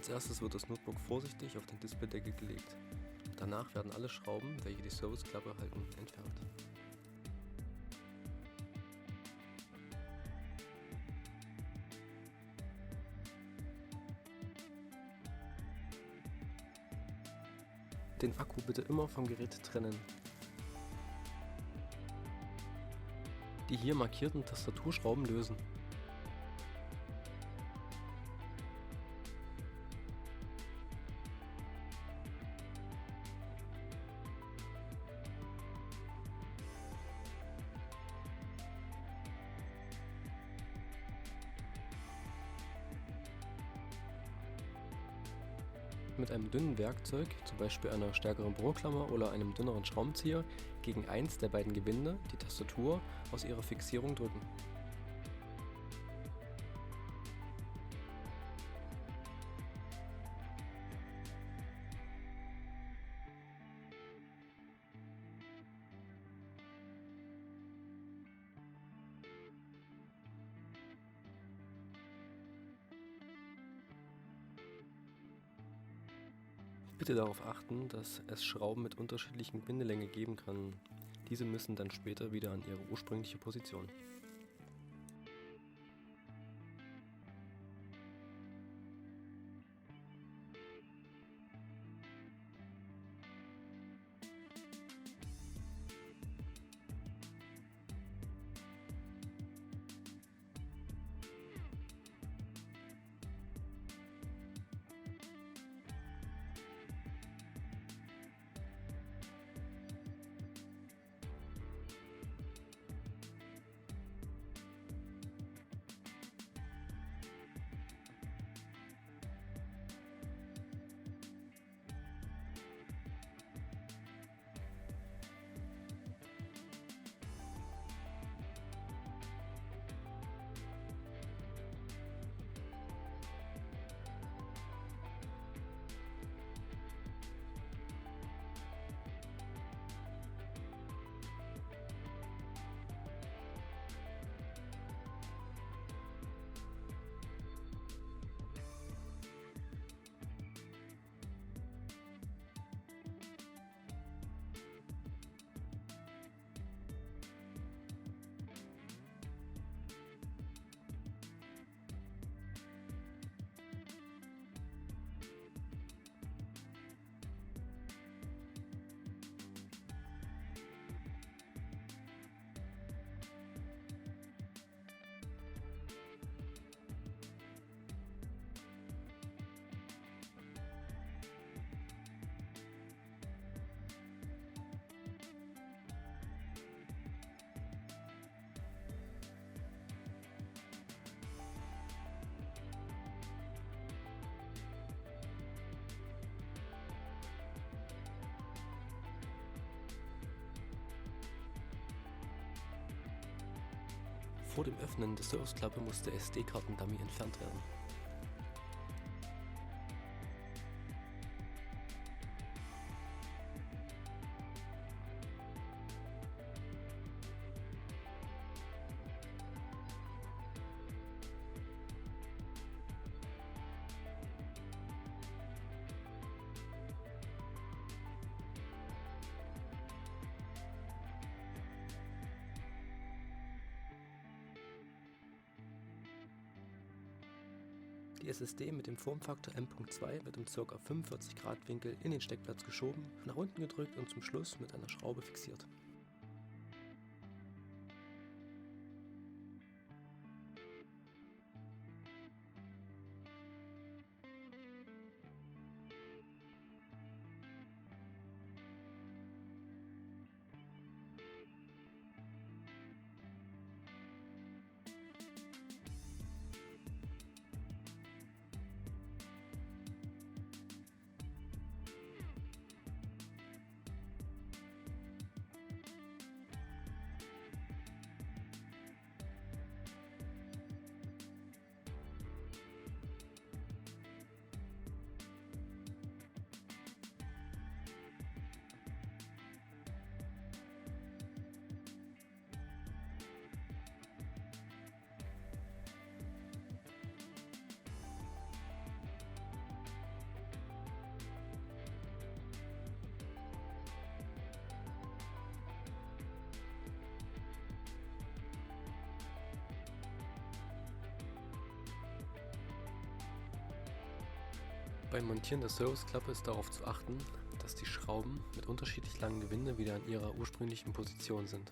Als erstes wird das Notebook vorsichtig auf den Displaydeckel gelegt. Danach werden alle Schrauben, welche die Serviceklappe halten, entfernt. Den Akku bitte immer vom Gerät trennen. Die hier markierten Tastaturschrauben lösen. Mit einem dünnen Werkzeug, zum Beispiel einer stärkeren Bohrklammer oder einem dünneren Schraubenzieher, gegen eins der beiden Gewinde, die Tastatur, aus ihrer Fixierung drücken. Bitte darauf achten, dass es Schrauben mit unterschiedlichen Bindelänge geben kann. Diese müssen dann später wieder an ihre ursprüngliche Position. Vor dem Öffnen der Serviceklappe muss der SD-Karten-Dummy entfernt werden. Die SSD mit dem Formfaktor M.2 wird im ca. 45 Grad Winkel in den Steckplatz geschoben, nach unten gedrückt und zum Schluss mit einer Schraube fixiert. Beim Montieren der Serviceklappe ist darauf zu achten, dass die Schrauben mit unterschiedlich langen Gewinde wieder an ihrer ursprünglichen Position sind.